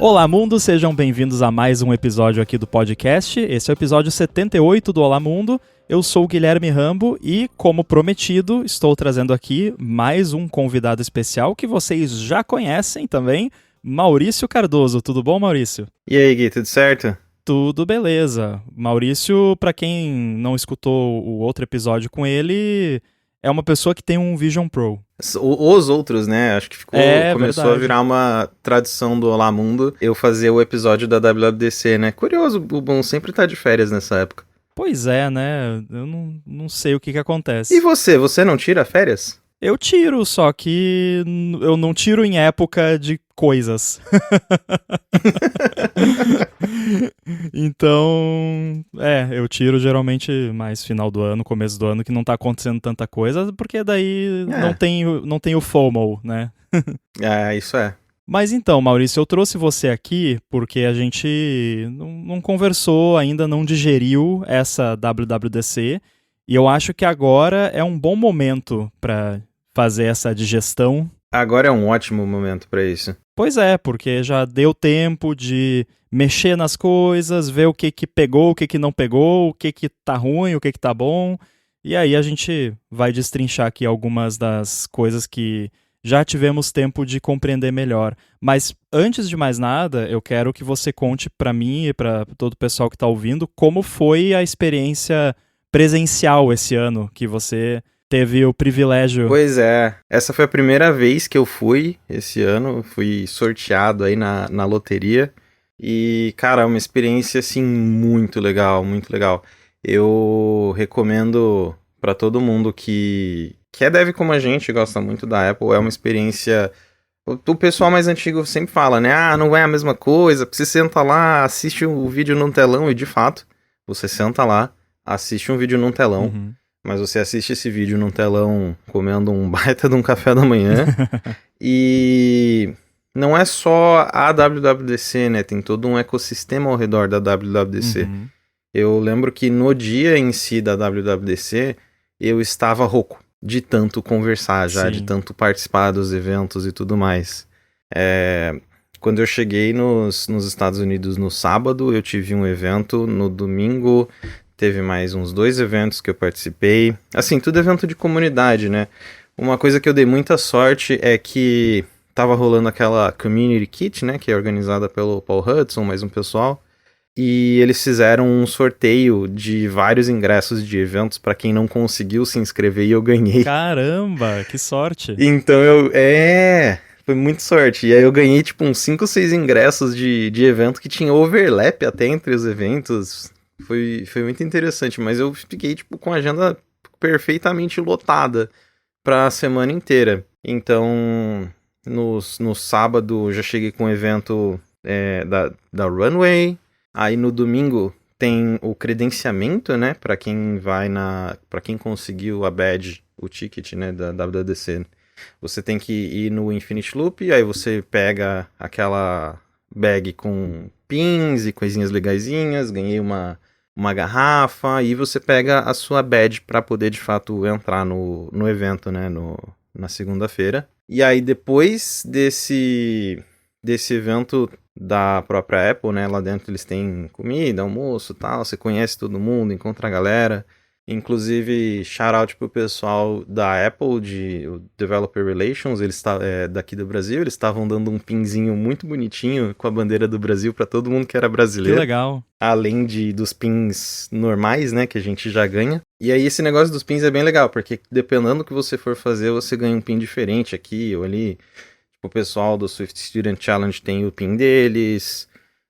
Olá, mundo! Sejam bem-vindos a mais um episódio aqui do podcast. Esse é o episódio 78 do Olá Mundo. Eu sou o Guilherme Rambo e, como prometido, estou trazendo aqui mais um convidado especial que vocês já conhecem também, Maurício Cardoso. Tudo bom, Maurício? E aí, Gui, tudo certo? Tudo beleza. Maurício, para quem não escutou o outro episódio com ele, é uma pessoa que tem um Vision Pro. Os outros, né? Acho que começou verdade. a virar uma tradição do Olá Mundo eu fazer o episódio da WWDC, né? Curioso, o Bom sempre tá de férias nessa época. Pois é, né? Eu não sei o que E acontece. você não tira férias? Eu tiro, só que eu não tiro em época de coisas. Então, eu tiro geralmente mais final do ano, começo do ano, que não tá acontecendo tanta coisa, porque daí não tem o FOMO, né? Isso é. Mas então, Maurício, eu trouxe você aqui porque a gente não conversou, ainda não digeriu essa WWDC, e eu acho que agora é um bom momento para fazer essa digestão. Agora é um ótimo momento pra isso. Pois é, porque já deu tempo de mexer nas coisas, ver o que pegou, o que não pegou, o que tá ruim, o que tá bom. E aí a gente vai destrinchar aqui algumas das coisas que já tivemos tempo de compreender melhor. Mas antes de mais nada, eu quero que você conte pra mim e pra todo o pessoal que tá ouvindo como foi a experiência presencial esse ano que você teve o privilégio. Pois é, essa foi a primeira vez que eu fui esse ano, fui sorteado aí na loteria. E, cara, é uma experiência, assim, muito legal, muito legal. Eu recomendo pra todo mundo que é dev como a gente, gosta muito da Apple, é uma experiência... O pessoal mais antigo sempre fala, né? Ah, não é a mesma coisa, você senta lá, assiste o vídeo num telão, e de fato, você senta lá, assiste um vídeo num telão, Uhum. mas você assiste esse vídeo num telão comendo um baita de um café da manhã, e não é só a WWDC, né? Tem todo um ecossistema ao redor da WWDC. Uhum. Eu lembro que no dia em si da WWDC, eu estava rouco de tanto conversar já, Sim. de tanto participar dos eventos e tudo mais. Quando eu cheguei nos Estados Unidos no sábado, eu tive um evento, no domingo teve mais uns 2 eventos que eu participei. Assim, tudo evento de comunidade, né? Uma coisa que eu dei muita sorte é que tava rolando aquela Community Kit, né? Que é organizada pelo Paul Hudson, mais um pessoal. E eles fizeram um sorteio de vários ingressos de eventos para quem não conseguiu se inscrever e eu ganhei. Caramba, que sorte. Então foi muito sorte. E aí eu ganhei tipo uns 5 ou 6 ingressos de evento que tinha overlap até entre os eventos. Foi muito interessante, mas eu fiquei tipo com a agenda perfeitamente lotada para a semana inteira. Então, no sábado já cheguei com o evento da Runway. Aí no domingo tem o credenciamento, né, para quem para quem conseguiu a badge, o ticket, né, da WWDC. Você tem que ir no Infinite Loop, aí você pega aquela bag com pins e coisinhas legaisinhas, ganhei uma garrafa, e você pega a sua badge para poder de fato entrar no evento, né, na segunda-feira. E aí depois desse evento da própria Apple, né? Lá dentro eles têm comida, almoço e tal, você conhece todo mundo, encontra a galera. Inclusive, shout-out pro pessoal da Apple, o Developer Relations, eles daqui do Brasil, eles estavam dando um pinzinho muito bonitinho com a bandeira do Brasil para todo mundo que era brasileiro. Que legal. Além dos pins normais, né, que a gente já ganha. E aí esse negócio dos pins é bem legal, porque dependendo do que você for fazer, você ganha um pin diferente aqui ou ali. O pessoal do Swift Student Challenge tem o pin deles.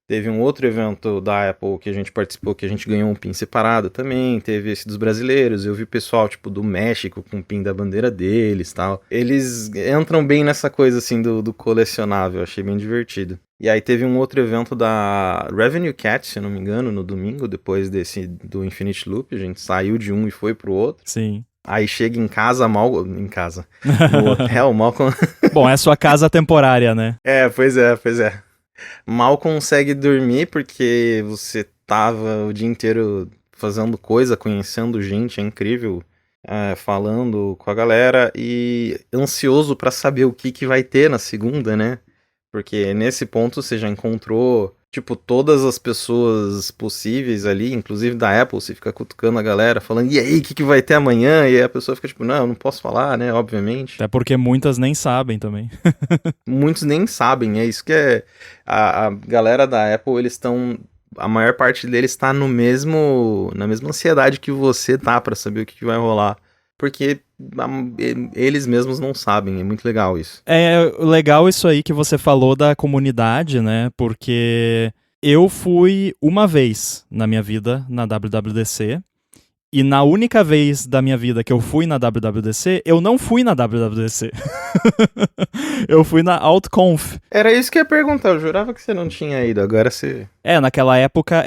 Teve um outro evento da Apple que a gente participou, que a gente ganhou um pin separado também. Teve esse dos brasileiros. Eu vi pessoal, tipo, do México com o pin da bandeira deles e tal. Eles entram bem nessa coisa, assim, do colecionável. Achei bem divertido. E aí teve um outro evento da Revenue Cat, se eu não me engano, no domingo, depois do Infinite Loop. A gente saiu de um e foi pro outro. Sim. Aí chega em casa, no hotel, mal... Bom, é sua casa temporária, né? Pois é. Mal consegue dormir porque você tava o dia inteiro fazendo coisa, conhecendo gente, é incrível, falando com a galera e ansioso pra saber o que vai ter na segunda, né? Porque nesse ponto você já encontrou, tipo, todas as pessoas possíveis ali, inclusive da Apple, você fica cutucando a galera, falando, e aí, o que vai ter amanhã? E aí a pessoa fica tipo, não, eu não posso falar, né, obviamente. Até porque muitas nem sabem também. Muitos nem sabem, é isso que é... A galera da Apple, eles estão... A maior parte deles está no mesmo... Na mesma ansiedade que você tá pra saber o que vai rolar. Porque eles mesmos não sabem, é muito legal isso. É legal isso aí que você falou da comunidade, né? Porque eu fui uma vez na minha vida na WWDC. E na única vez da minha vida que eu fui na WWDC, eu não fui na WWDC. Eu fui na OutConf. Era isso que eu ia perguntar, eu jurava que você não tinha ido, agora você... Naquela época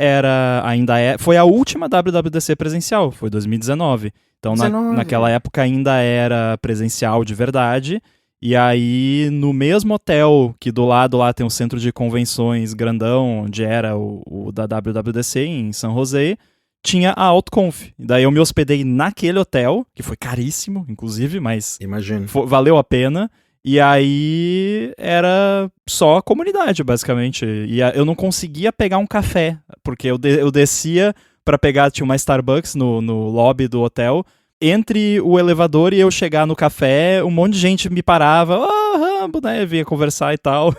foi a última WWDC presencial, foi 2019. Então naquela época ainda era presencial de verdade. E aí no mesmo hotel que do lado lá tem um centro de convenções grandão, onde era o da WWDC em San José, tinha a OutConf. Daí eu me hospedei naquele hotel, que foi caríssimo, inclusive, mas imagino. Valeu a pena. E aí era só a comunidade, basicamente. E eu não conseguia pegar um café, porque eu descia pra pegar, tinha uma Starbucks no lobby do hotel. Entre o elevador e eu chegar no café, um monte de gente me parava, Rambo, né? Vinha conversar e tal.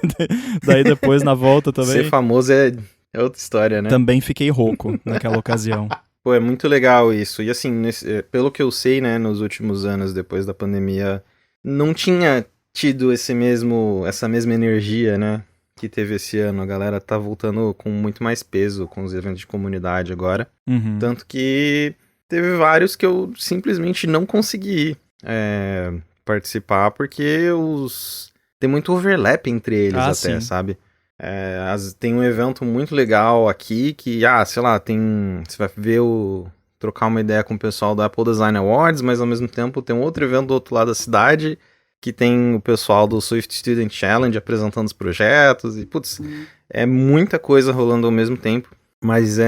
Daí depois na volta também. Ser famoso é outra história, né? Também fiquei rouco naquela ocasião. Pô, é muito legal isso. E assim, pelo que eu sei, né, nos últimos anos, depois da pandemia, não tinha tido essa mesma energia, né, que teve esse ano. A galera tá voltando com muito mais peso com os eventos de comunidade agora. Uhum. Tanto que teve vários que eu simplesmente não consegui participar, porque tem muito overlap entre eles até, sim. sabe? Tem um evento muito legal aqui que, sei lá, você vai ver trocar uma ideia com o pessoal do Apple Design Awards, mas ao mesmo tempo tem um outro evento do outro lado da cidade que tem o pessoal do Swift Student Challenge apresentando os projetos e, putz, é muita coisa rolando ao mesmo tempo, mas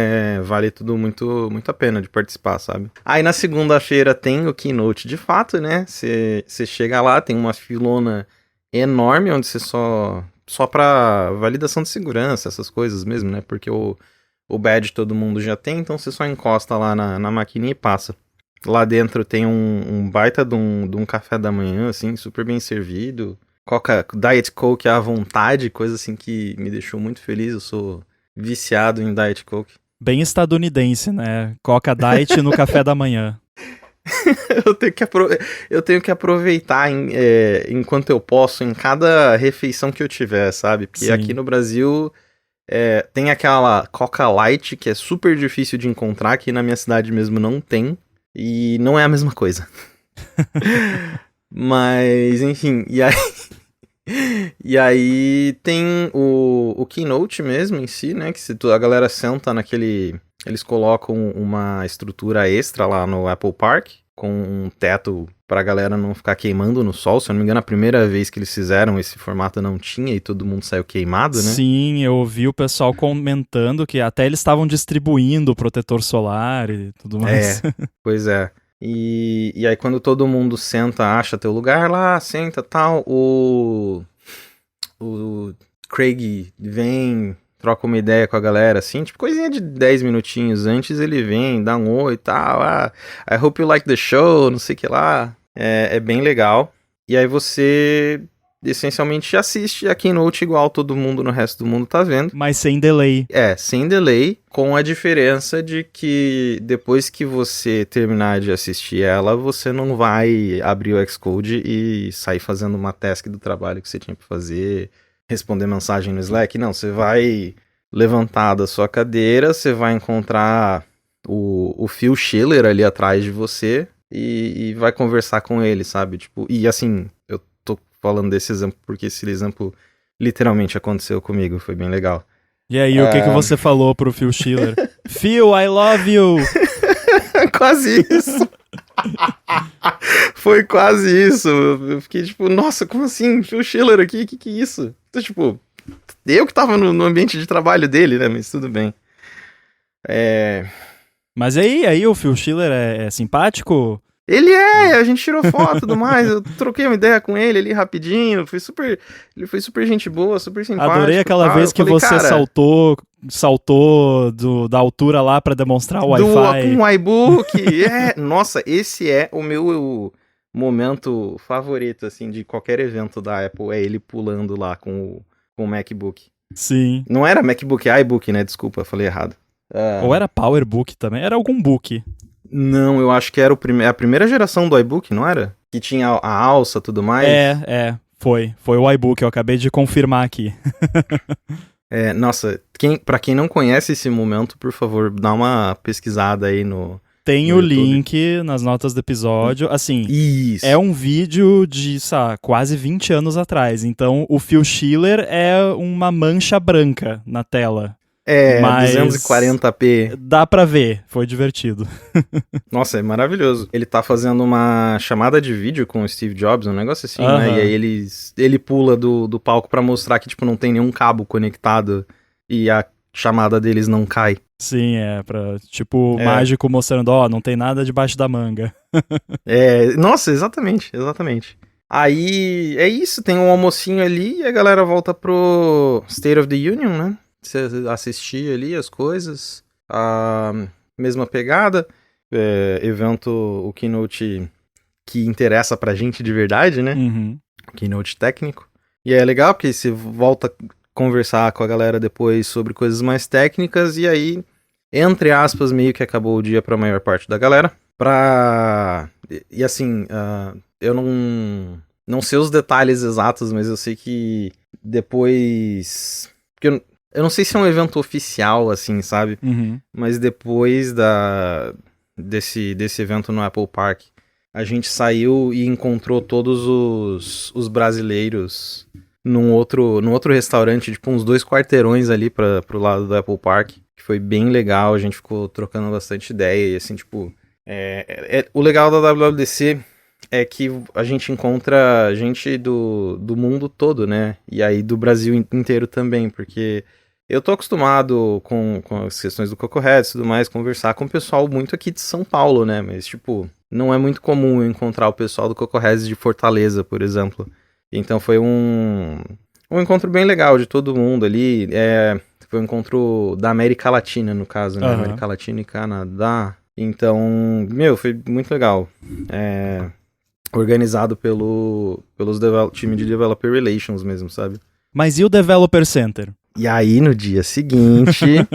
vale tudo muito, muito a pena de participar, sabe? Aí na segunda-feira tem o Keynote de fato, né? Você chega lá, tem uma filona enorme onde você só pra validação de segurança, essas coisas mesmo, né? Porque o badge todo mundo já tem, então você só encosta lá na maquininha e passa. Lá dentro tem um baita de um café da manhã, assim, super bem servido. Diet Coke à vontade, coisa assim que me deixou muito feliz. Eu sou viciado em Diet Coke. Bem estadunidense, né? Coca Diet no café da manhã. Eu tenho que aproveitar enquanto eu posso, em cada refeição que eu tiver, sabe? Porque aqui no Brasil tem aquela Coca Light, que é super difícil de encontrar, aqui na minha cidade mesmo não tem, e não é a mesma coisa. Mas, enfim, e aí tem o Keynote mesmo em si, né? Que a galera senta naquele... Eles colocam uma estrutura extra lá no Apple Park, com um teto pra galera não ficar queimando no sol. Se eu não me engano, a primeira vez que eles fizeram esse formato não tinha e todo mundo saiu queimado, né? Sim, eu ouvi o pessoal comentando que até eles estavam distribuindo protetor solar e tudo mais. Pois é. E aí quando todo mundo senta, acha teu lugar lá, senta tal, o Craig vem, troca uma ideia com a galera, assim, tipo, coisinha de 10 minutinhos antes ele vem, dá um oi e tal, I hope you like the show, não sei o que lá. É bem legal. E aí você essencialmente assiste a Keynote igual todo mundo no resto do mundo tá vendo. Mas sem delay. Sem delay, com a diferença de que depois que você terminar de assistir ela, você não vai abrir o Xcode e sair fazendo uma task do trabalho que você tinha pra fazer, responder mensagem no Slack. Não, você vai levantar da sua cadeira, você vai encontrar o Phil Schiller ali atrás de você e vai conversar com ele, sabe? Tipo, e assim, eu tô falando desse exemplo porque esse exemplo literalmente aconteceu comigo, foi bem legal. E aí, o que você falou pro Phil Schiller? Phil, I love you! Quase isso! Foi quase isso. Eu fiquei tipo, nossa, como assim? Phil Schiller aqui? Que é isso? Então, tipo, eu que tava no ambiente de trabalho dele, né? Mas tudo bem. Mas aí o Phil Schiller é simpático? A gente tirou foto e tudo mais, eu troquei uma ideia com ele ali rapidinho, ele foi super gente boa, super simpático. Adorei aquela tal. vez Eu que falei, você cara, saltou da altura lá pra demonstrar o Wi-Fi. com o iBook, nossa, esse é o meu momento favorito, assim, de qualquer evento da Apple, é ele pulando lá com o MacBook. Sim. Não era MacBook, é iBook, né? Desculpa, eu falei errado. Ou era PowerBook também, era algum book. Não, eu acho que era a primeira geração do iBook, não era? Que tinha a alça e tudo mais. Foi o iBook, eu acabei de confirmar aqui. Nossa, pra quem não conhece esse momento, por favor, dá uma pesquisada aí no Tem no o YouTube. link nas notas do episódio. Assim, Isso. é um vídeo de, quase 20 anos atrás. Então, o Phil Schiller é uma mancha branca na tela. Mas 240p. dá pra ver, foi divertido. Nossa, é maravilhoso. Ele tá fazendo uma chamada de vídeo com o Steve Jobs, um negócio assim, né? E aí ele pula do palco pra mostrar que, tipo, não tem nenhum cabo conectado e a chamada deles não cai. Sim, tipo, mágico mostrando, não tem nada debaixo da manga. Nossa, exatamente. Aí, é isso, tem um almocinho ali e a galera volta pro State of the Union, né? Você assistir ali as coisas, a mesma pegada, evento, o keynote que interessa pra gente de verdade, né? Uhum. Keynote técnico. E é legal porque você volta a conversar com a galera depois sobre coisas mais técnicas e aí, entre aspas, meio que acabou o dia pra maior parte da galera. E assim, eu não sei os detalhes exatos, mas eu sei que depois... Porque eu não sei se é um evento oficial, assim, sabe? Uhum. Mas depois desse evento no Apple Park, a gente saiu e encontrou todos os brasileiros num outro restaurante, tipo uns 2 quarteirões ali pro lado do Apple Park, que foi bem legal, a gente ficou trocando bastante ideia e assim, tipo... o legal da WWDC é que a gente encontra gente do mundo todo, né? E aí do Brasil inteiro também, porque... Eu tô acostumado com as questões do Cocoheads e tudo mais, conversar com o pessoal muito aqui de São Paulo, né? Mas, tipo, não é muito comum eu encontrar o pessoal do Cocoheads de Fortaleza, por exemplo. Então foi um encontro bem legal de todo mundo ali. Foi um encontro da América Latina, no caso, né? América Latina e Canadá. Então, foi muito legal. Organizado pelos time de Developer Relations mesmo, sabe? Mas e o Developer Center? E aí, no dia seguinte,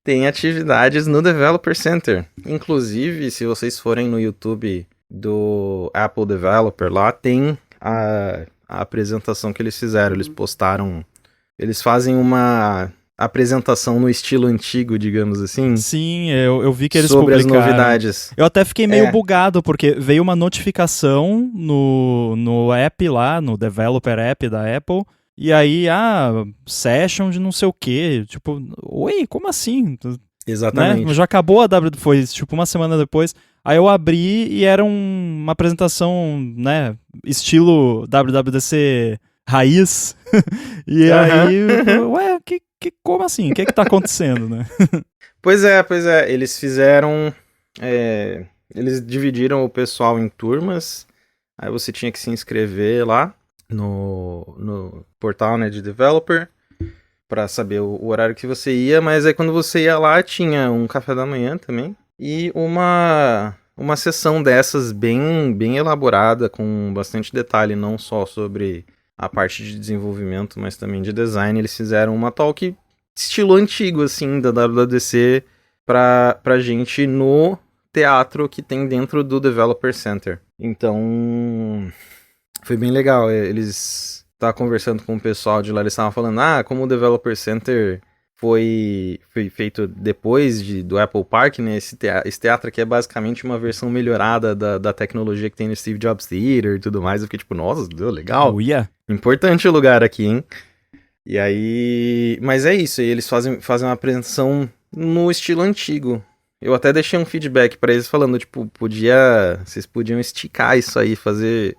tem atividades no Developer Center. Inclusive, se vocês forem no YouTube do Apple Developer, lá tem a apresentação que eles fizeram. Eles postaram... Eles fazem uma apresentação no estilo antigo, digamos assim. Sim, eu vi que eles sobre publicaram. As novidades. Eu até fiquei meio bugado, porque veio uma notificação no app lá, no Developer App da Apple, e aí, session de não sei o quê. Tipo, oi, como assim? Exatamente. Né? Já acabou foi tipo uma semana depois. Aí eu abri e era uma apresentação, né, estilo WWDC raiz. E aí, ué, como assim? O que tá acontecendo, né? Pois é. Eles fizeram... eles dividiram o pessoal em turmas. Aí você tinha que se inscrever lá no portal, né, de developer para saber o horário que você ia. Mas aí quando você ia lá, tinha um café da manhã também. E uma sessão dessas bem elaborada, com bastante detalhe, não só sobre... a parte de desenvolvimento, mas também de design. Eles fizeram uma talk estilo antigo, assim, da WWDC pra gente no teatro que tem dentro do Developer Center. Então, foi bem legal. Eles estavam conversando com o pessoal de lá, eles estavam falando, como o Developer Center foi feito depois do Apple Park, né? Esse teatro aqui é basicamente uma versão melhorada da tecnologia que tem no Steve Jobs Theater e tudo mais. Eu fiquei tipo, nossa, legal. Importante o lugar aqui, hein? E aí... Mas é isso, eles fazem uma apresentação no estilo antigo. Eu até deixei um feedback pra eles falando, tipo, vocês podiam esticar isso aí, fazer...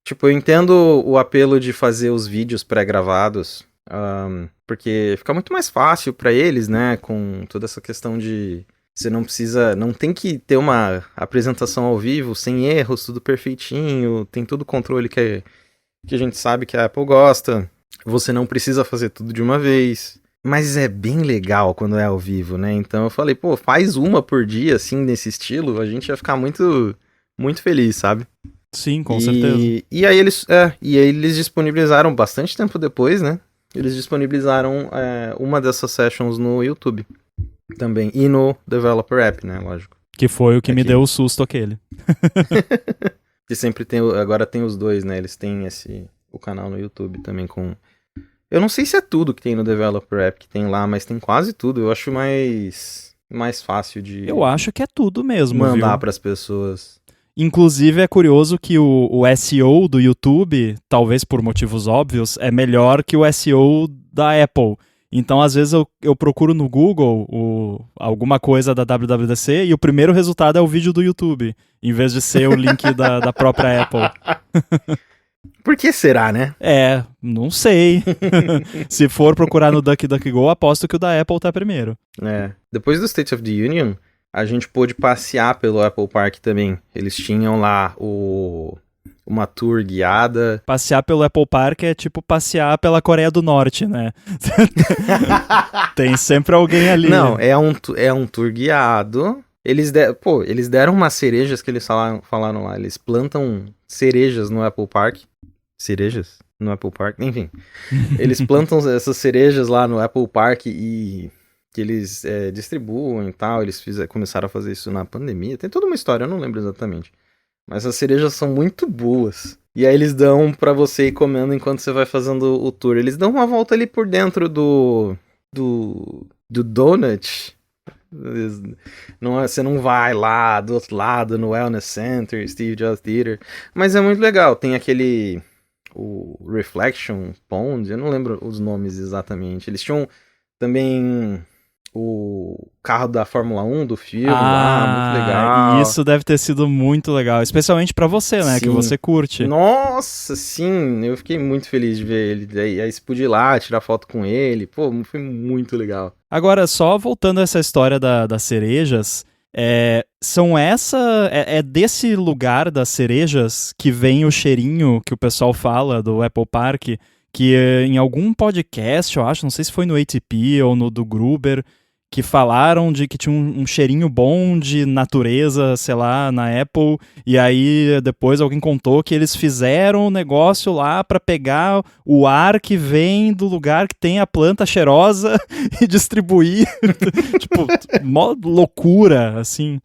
Tipo, eu entendo o apelo de fazer os vídeos pré-gravados, porque fica muito mais fácil pra eles, né, com toda essa questão de Você não precisa, não tem que ter uma apresentação ao vivo, sem erros, tudo perfeitinho, tem todo o controle que a gente sabe que a Apple gosta. Você não precisa fazer tudo de uma vez. Mas é bem legal quando é ao vivo, né? Então eu falei, pô, faz uma por dia, assim, nesse estilo, a gente ia ficar muito, muito feliz, sabe? Sim, com certeza. E aí eles disponibilizaram bastante tempo depois, né? Eles disponibilizaram uma dessas sessions no YouTube também. E no Developer App, né? Lógico. Que foi o que me deu o susto aquele. Que sempre tem, agora tem os dois, né? Eles têm o canal no YouTube também com... Eu não sei se é tudo que tem no Developer App que tem lá, mas tem quase tudo. Eu acho mais fácil de... Eu acho que é tudo mesmo, mandar viu? para as pessoas. Inclusive é curioso que o SEO do YouTube, talvez por motivos óbvios, é melhor que o SEO da Apple. Então, às vezes, eu procuro no Google alguma coisa da WWDC e o primeiro resultado é o vídeo do YouTube, em vez de ser o link da própria Apple. Por que será, né? Não sei. Se for procurar no DuckDuckGo, aposto que o da Apple tá primeiro. Depois do State of the Union, a gente pôde passear pelo Apple Park também. Eles tinham lá uma tour guiada. Passear pelo Apple Park é tipo passear pela Coreia do Norte, né? Tem sempre alguém ali. Não, é um tour guiado. Eles deram umas cerejas que eles falaram lá. Eles plantam cerejas no Apple Park. Cerejas? No Apple Park? Enfim. Eles plantam essas cerejas lá no Apple Park e que eles distribuem e tal. Eles começaram a fazer isso na pandemia. Tem toda uma história, eu não lembro exatamente. Mas as cerejas são muito boas. E aí eles dão pra você ir comendo enquanto você vai fazendo o tour. Eles dão uma volta ali por dentro do donut. Você não vai lá do outro lado no Wellness Center, Steve Jobs Theater. Mas é muito legal. Tem o Reflection Pond. Eu não lembro os nomes exatamente. Eles tinham também... o carro da Fórmula 1 do filme lá, muito legal. E isso deve ter sido muito legal, especialmente pra você, né, Sim. que você curte. Nossa, sim, eu fiquei muito feliz de ver ele. Aí você podia ir lá, tirar foto com ele, pô, foi muito legal. Agora, só voltando a essa história das cerejas, é desse lugar das cerejas que vem o cheirinho que o pessoal fala do Apple Park, que em algum podcast, eu acho, não sei se foi no ATP ou no do Gruber, que falaram de que tinha um cheirinho bom de natureza, sei lá, na Apple, e aí depois alguém contou que eles fizeram um negócio lá pra pegar o ar que vem do lugar que tem a planta cheirosa e distribuir. Tipo, mó loucura, assim.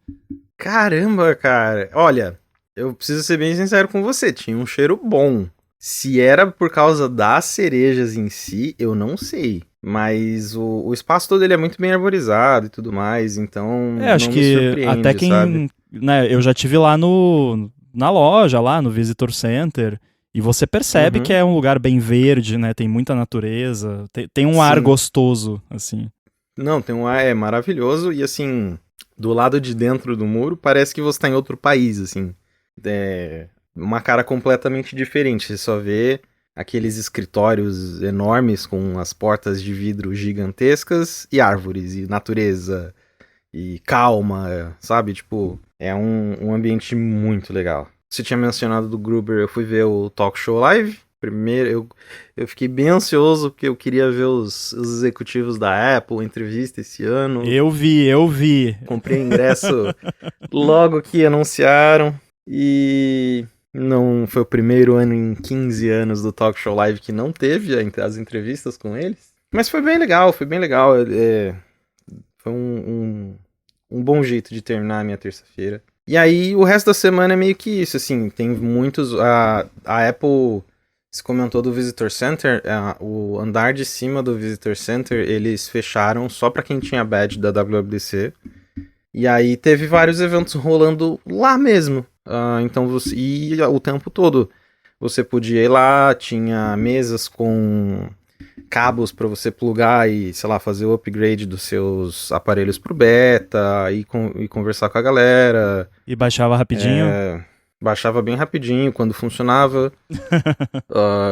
Caramba, cara. Olha, eu preciso ser bem sincero com você, tinha um cheiro bom. Se era por causa das cerejas em si, eu não sei. Mas o espaço todo ele é muito bem arborizado e tudo mais, então acho não que me surpreende, até quem, sabe? né, eu já tive lá na loja, lá no Visitor Center, e você percebe que é um lugar bem verde, né, tem muita natureza, tem um ar gostoso, assim. Não, tem um ar maravilhoso e assim, do lado de dentro do muro parece que você tá em outro país, assim. É uma cara completamente diferente, você só vê aqueles escritórios enormes com as portas de vidro gigantescas e árvores e natureza e calma, sabe? Tipo, é um ambiente muito legal. Você tinha mencionado do Gruber, eu fui ver o Talk Show Live. Primeiro, eu fiquei bem ansioso porque eu queria ver os executivos da Apple, entrevista esse ano. Eu vi. Comprei ingresso logo que anunciaram e... não foi o primeiro ano em 15 anos do Talk Show Live que não teve as entrevistas com eles. Mas foi bem legal, foi um bom jeito de terminar a minha terça-feira. E aí o resto da semana é meio que isso, assim, tem muitos... A Apple se comentou do Visitor Center, o andar de cima do Visitor Center eles fecharam só pra quem tinha badge da WWDC. E aí teve vários eventos rolando lá mesmo. Então você ia o tempo todo. Você podia ir lá, tinha mesas com cabos para você plugar e, sei lá, fazer o upgrade dos seus aparelhos pro beta e conversar com a galera. E baixava rapidinho? Baixava bem rapidinho quando funcionava.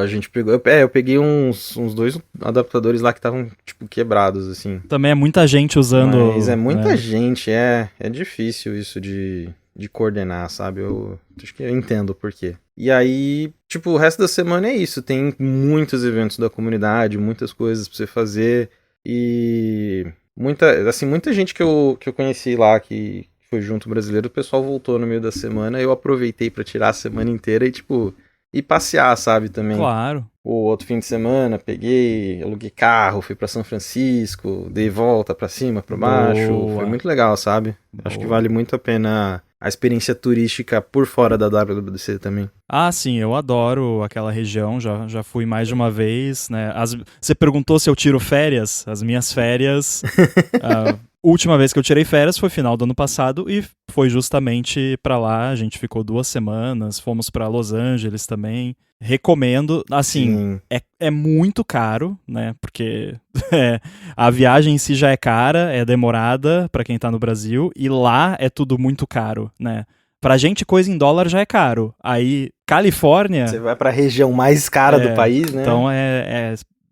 A gente pegou. Eu peguei uns dois adaptadores lá que estavam, tipo, quebrados, assim. Também é muita gente usando. Mas é muita né? gente, é difícil isso de coordenar, sabe? Eu acho que eu entendo o porquê. E aí, tipo, o resto da semana é isso. Tem muitos eventos da comunidade, muitas coisas pra você fazer. E muita gente que eu conheci lá, que foi junto brasileiro, o pessoal voltou no meio da semana. Eu aproveitei pra tirar a semana inteira e, tipo, ir passear, sabe, também. Claro. O outro fim de semana, peguei, aluguei carro, fui pra São Francisco, dei volta pra cima, pra baixo. Boa. Foi muito legal, sabe? Acho que vale muito a pena a experiência turística por fora da WWDC também. Ah, sim, eu adoro aquela região, já fui mais de uma vez, né? Você perguntou se eu tiro férias? As minhas férias, a última vez que eu tirei férias foi final do ano passado e foi justamente pra lá, a gente ficou 2 semanas, fomos pra Los Angeles também. Recomendo, assim, Sim. é muito caro, né? Porque a viagem em si já é cara, é demorada pra quem tá no Brasil, e lá é tudo muito caro, né? Pra gente, coisa em dólar já é caro. Aí, Califórnia. Você vai pra região mais cara do país, né? Então,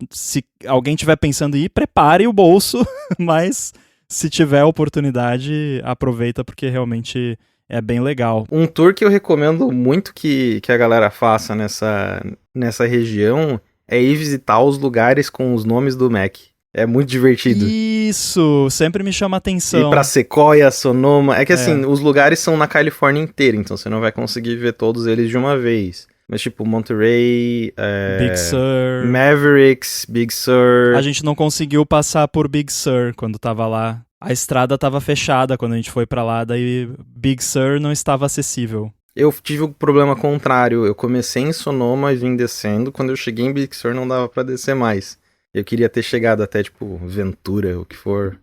se alguém tiver pensando em ir, prepare o bolso, mas se tiver oportunidade, aproveita porque realmente é bem legal. Um tour que eu recomendo muito que a galera faça nessa região é ir visitar os lugares com os nomes do Mac. É muito divertido. Isso, sempre me chama atenção. Ir pra Sequoia, Sonoma. É que assim, os lugares são na Califórnia inteira, então você não vai conseguir ver todos eles de uma vez. Mas tipo, Monterey, Big Sur. Mavericks, Big Sur. A gente não conseguiu passar por Big Sur quando tava lá. A estrada tava fechada quando a gente foi pra lá, daí Big Sur não estava acessível. Eu tive o problema contrário. Eu comecei em Sonoma e vim descendo. Quando eu cheguei em Big Sur não dava pra descer mais. Eu queria ter chegado até, tipo, Ventura, o que for,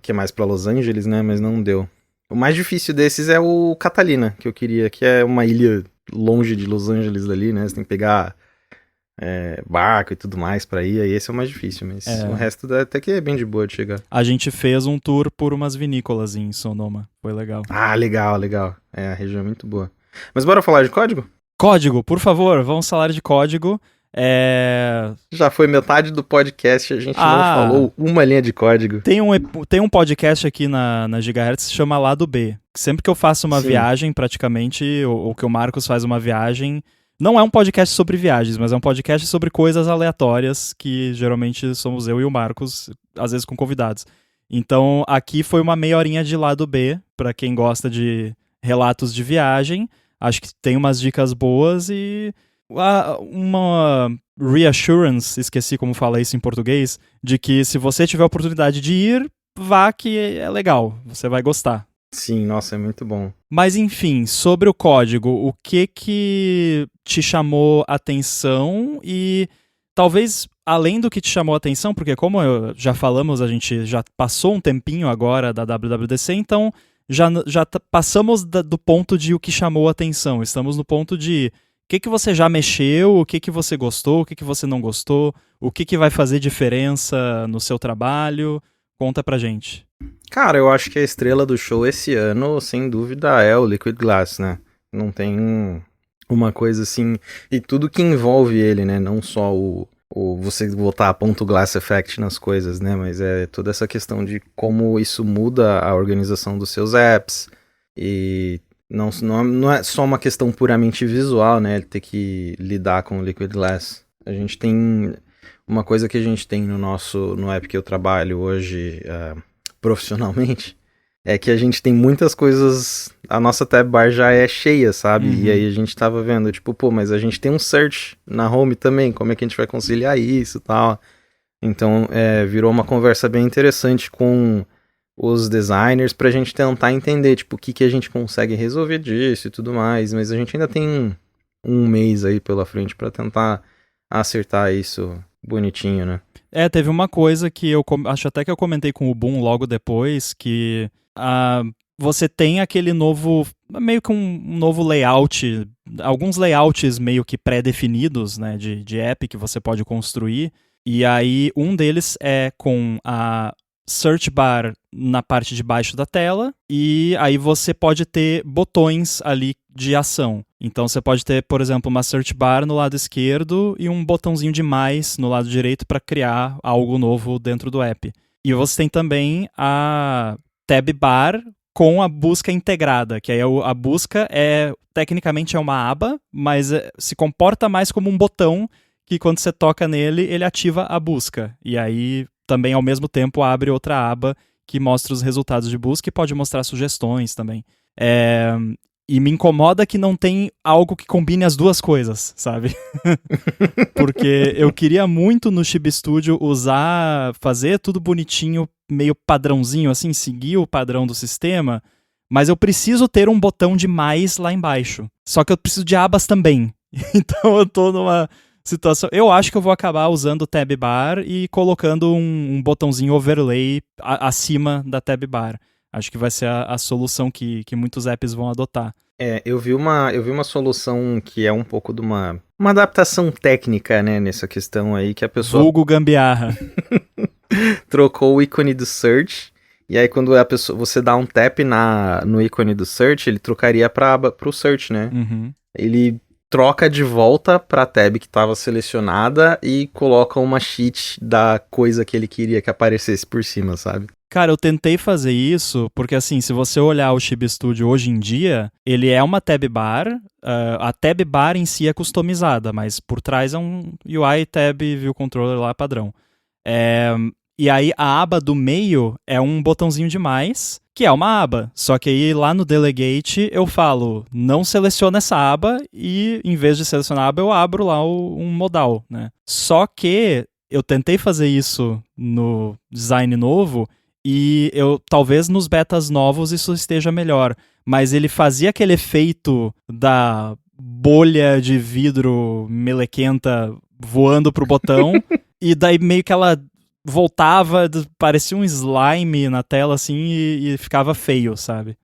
que é mais pra Los Angeles, né? Mas não deu. O mais difícil desses é o Catalina, que eu queria, que é uma ilha longe de Los Angeles dali, né? Você tem que pegar barco e tudo mais pra ir, aí esse é o mais difícil, mas o resto até que é bem de boa de chegar. A gente fez um tour por umas vinícolas em Sonoma, foi legal. Ah, legal, legal. A região é muito boa. Mas bora falar de código? Código, por favor, vamos falar de código. Já foi metade do podcast, a gente não falou uma linha de código. Tem um podcast aqui na Gigahertz que se chama Lado B. Sempre que eu faço uma viagem, praticamente, ou que o Marcos faz uma viagem, não é um podcast sobre viagens, mas é um podcast sobre coisas aleatórias, que geralmente somos eu e o Marcos, às vezes com convidados. Então, aqui foi uma meia horinha de Lado B, pra quem gosta de relatos de viagem. Acho que tem umas dicas boas e uma reassurance, esqueci como fala isso em português, de que se você tiver a oportunidade de ir, vá que é legal, você vai gostar. Sim, nossa, é muito bom. Mas enfim, sobre o código, o que te chamou atenção e talvez além do que te chamou atenção, porque como já falamos, a gente já passou um tempinho agora da WWDC, então já passamos do ponto de o que chamou atenção, estamos no ponto de o que você já mexeu, o que você gostou, o que você não gostou, o que vai fazer diferença no seu trabalho, conta pra gente. Cara, eu acho que a estrela do show esse ano, sem dúvida, é o Liquid Glass, né? Não tem uma coisa assim, e tudo que envolve ele, né? Não só o você botar a ponto glass effect nas coisas, né? Mas é toda essa questão de como isso muda a organização dos seus apps e não é só uma questão puramente visual, né? Ele ter que lidar com o Liquid Glass. A gente tem uma coisa que a gente tem no app que eu trabalho hoje profissionalmente, é que a gente tem muitas coisas, a nossa tab bar já é cheia, sabe? Uhum. E aí a gente tava vendo, tipo, mas a gente tem um search na home também, como é que a gente vai conciliar isso e tal. Então, virou uma conversa bem interessante com os designers pra gente tentar entender, tipo, o que a gente consegue resolver disso e tudo mais, mas a gente ainda tem um mês aí pela frente pra tentar acertar isso bonitinho, né? Teve uma coisa que eu acho até que eu comentei com o Boom logo depois, que você tem aquele novo, meio que um novo layout, alguns layouts meio que pré-definidos, né, de app que você pode construir, e aí um deles é com search bar na parte de baixo da tela, e aí você pode ter botões ali de ação. Então você pode ter, por exemplo, uma search bar no lado esquerdo e um botãozinho de mais no lado direito para criar algo novo dentro do app. E você tem também a tab bar com a busca integrada, que aí a busca tecnicamente é uma aba, mas se comporta mais como um botão que quando você toca nele, ele ativa a busca. E aí também ao mesmo tempo abre outra aba que mostra os resultados de busca e pode mostrar sugestões também. E me incomoda que não tem algo que combine as duas coisas, sabe? Porque eu queria muito no Chibi Studio fazer tudo bonitinho, meio padrãozinho, assim, seguir o padrão do sistema, mas eu preciso ter um botão de mais lá embaixo. Só que eu preciso de abas também. Então eu tô numa situação... Eu acho que eu vou acabar usando o tab bar e colocando um botãozinho overlay acima da tab bar. Acho que vai ser a solução que muitos apps vão adotar. Eu vi uma solução que é um pouco de uma adaptação técnica, né, nessa questão aí, que a pessoa... Vulgo gambiarra. Trocou o ícone do search, e aí quando você dá um tap no ícone do search, ele trocaria pro search, né? Uhum. Ele troca de volta pra tab que estava selecionada e coloca uma cheat da coisa que ele queria que aparecesse por cima, sabe? Cara, eu tentei fazer isso porque, assim, se você olhar o Chibi Studio hoje em dia, ele é uma tab bar, a tab bar em si é customizada, mas por trás é um UI tab view controller lá padrão. E aí a aba do meio é um botãozinho de mais, que é uma aba. Só que aí lá no Delegate eu falo, não seleciona essa aba e em vez de selecionar a aba eu abro lá um modal, né? Só que eu tentei fazer isso no design novo e talvez nos betas novos isso esteja melhor. Mas ele fazia aquele efeito da bolha de vidro melequenta voando pro botão e daí meio que ela voltava, parecia um slime na tela, assim, e ficava feio, sabe?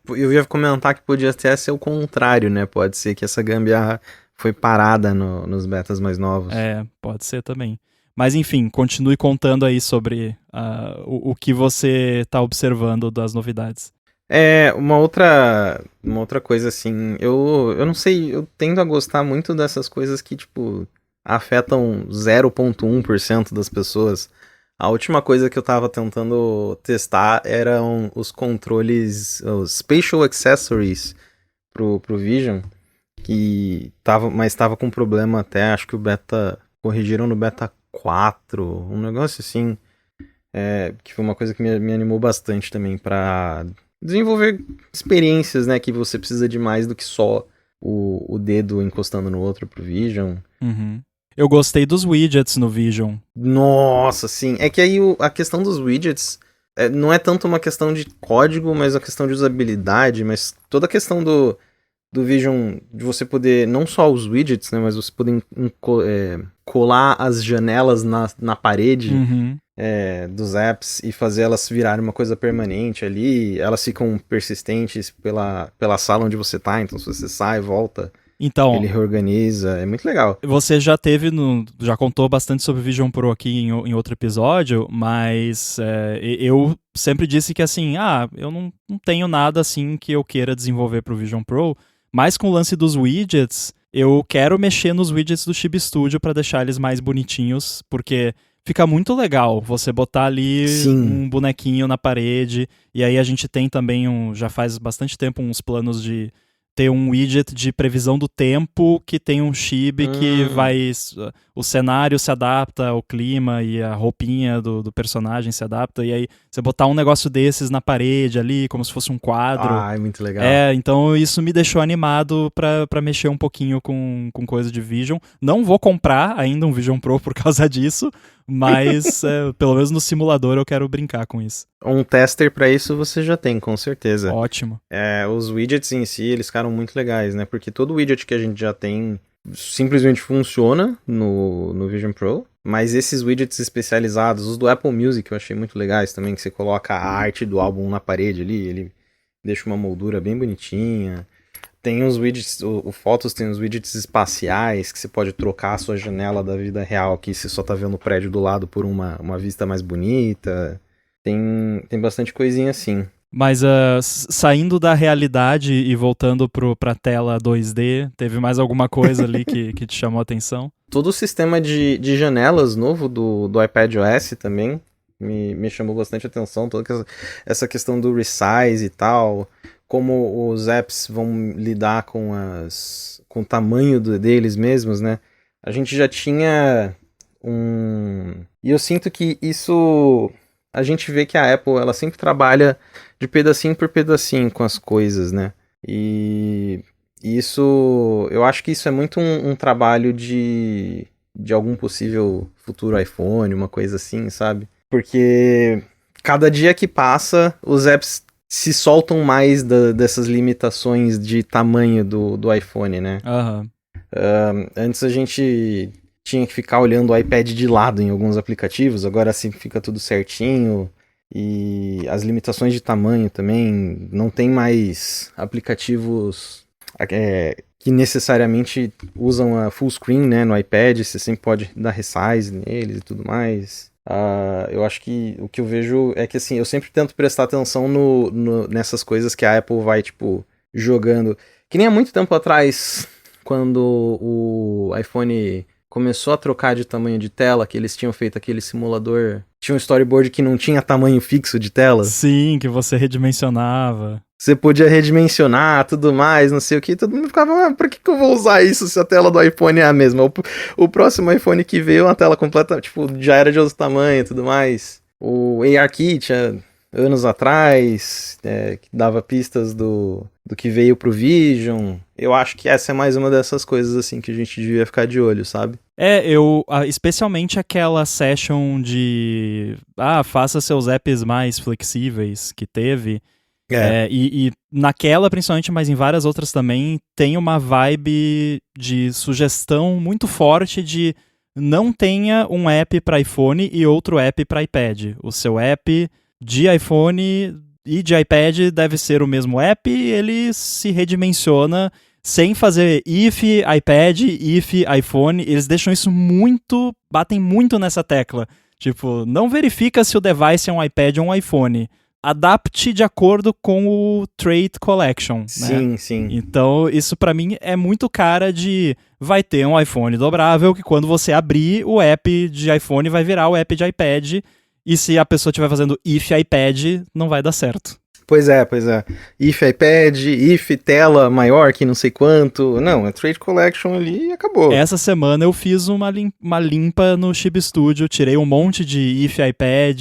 Eu ia comentar que podia até ser o contrário, né? Pode ser que essa gambiarra foi parada nos betas mais novos. Pode ser também. Mas enfim, continue contando aí sobre o que você tá observando das novidades. Uma outra coisa assim, eu não sei, eu tendo a gostar muito dessas coisas que, tipo, afetam 0,1% das pessoas. A última coisa que eu tava tentando testar eram os controles, os Spatial Accessories pro Vision, mas tava com problema até, acho que corrigiram no beta 4, um negócio assim, que foi uma coisa que me animou bastante também pra desenvolver experiências, né, que você precisa de mais do que só o dedo encostando no outro pro Vision. Uhum. Eu gostei dos widgets no Vision. Nossa, sim. É que aí a questão dos widgets não é tanto uma questão de código, mas a questão de usabilidade, mas toda a questão do Vision, de você poder, não só os widgets, né, mas você poder colar as janelas na parede dos apps e fazer elas virarem uma coisa permanente ali, elas ficam persistentes pela sala onde você tá, então se você sai, volta... Então, ele reorganiza, é muito legal. Você já contou bastante sobre o Vision Pro aqui em outro episódio, mas eu sempre disse que assim, eu não tenho nada assim que eu queira desenvolver pro Vision Pro, mas com o lance dos widgets, eu quero mexer nos widgets do Chibi Studio para deixar eles mais bonitinhos, porque fica muito legal você botar ali um bonequinho na parede, e aí a gente tem também, já faz bastante tempo, uns planos de ter um widget de previsão do tempo que tem um chibi que o cenário se adapta ao clima e a roupinha do personagem se adapta, e aí você botar um negócio desses na parede ali, como se fosse um quadro. É muito legal. Então isso me deixou animado pra mexer um pouquinho com coisa de Vision. Não vou comprar ainda um Vision Pro por causa disso, mas pelo menos no simulador eu quero brincar com isso. Um tester pra isso você já tem, com certeza. Ótimo. Os widgets em si, eles ficaram muito legais, né? Porque todo widget que a gente já tem simplesmente funciona no Vision Pro, mas esses widgets especializados, os do Apple Music eu achei muito legais também, que você coloca a arte do álbum na parede ali, ele deixa uma moldura bem bonitinha. Tem os widgets, o Photos tem os widgets espaciais, que você pode trocar a sua janela da vida real, que você só tá vendo o prédio do lado por uma vista mais bonita. Tem bastante coisinha assim. Mas saindo da realidade e voltando pra tela 2D, teve mais alguma coisa ali que te chamou a atenção? Todo o sistema de janelas novo do iPadOS também me chamou bastante atenção. Toda essa questão do resize e tal, como os apps vão lidar com o tamanho deles mesmos, né? A gente já tinha E eu sinto que isso... A gente vê que a Apple, ela sempre trabalha de pedacinho por pedacinho com as coisas, né? E isso... Eu acho que isso é muito um trabalho de algum possível futuro iPhone, uma coisa assim, sabe? Porque cada dia que passa, os apps se soltam mais dessas limitações de tamanho do iPhone, né? Aham. Antes a gente tinha que ficar olhando o iPad de lado em alguns aplicativos, agora assim fica tudo certinho. E as limitações de tamanho também, não tem mais aplicativos que necessariamente usam a full screen, né, no iPad, você sempre pode dar resize neles e tudo mais. Eu acho que o que eu vejo é que assim, eu sempre tento prestar atenção nessas coisas que a Apple vai, tipo, jogando. Que nem há muito tempo atrás, quando o iPhone começou a trocar de tamanho de tela, que eles tinham feito aquele simulador. Tinha um storyboard que não tinha tamanho fixo de tela. Sim, que você redimensionava. Você podia redimensionar, tudo mais, não sei o que. Todo mundo ficava, pra que eu vou usar isso se a tela do iPhone é a mesma? O próximo iPhone que veio, uma tela completa, tipo, já era de outro tamanho e tudo mais. O ARKit, anos atrás, que dava pistas do que veio pro Vision. Eu acho que essa é mais uma dessas coisas, assim, que a gente devia ficar de olho, sabe? Especialmente aquela session de faça seus apps mais flexíveis que teve. E naquela, principalmente, mas em várias outras também, tem uma vibe de sugestão muito forte de não tenha um app para iPhone e outro app para iPad. O seu app de iPhone e de iPad deve ser o mesmo app e ele se redimensiona sem fazer if iPad, if iPhone. Eles deixam isso batem muito nessa tecla. Tipo, não verifica se o device é um iPad ou um iPhone. Adapte de acordo com o Trait Collection, sim, né? Sim. Então, isso pra mim é muito cara de... Vai ter um iPhone dobrável que quando você abrir, o app de iPhone vai virar o app de iPad. E se a pessoa estiver fazendo if iPad, não vai dar certo. Pois é. If iPad, if tela maior que não sei quanto. Não, é Trait Collection ali e acabou. Essa semana eu fiz uma limpa no Chib Studio. Tirei um monte de if iPad...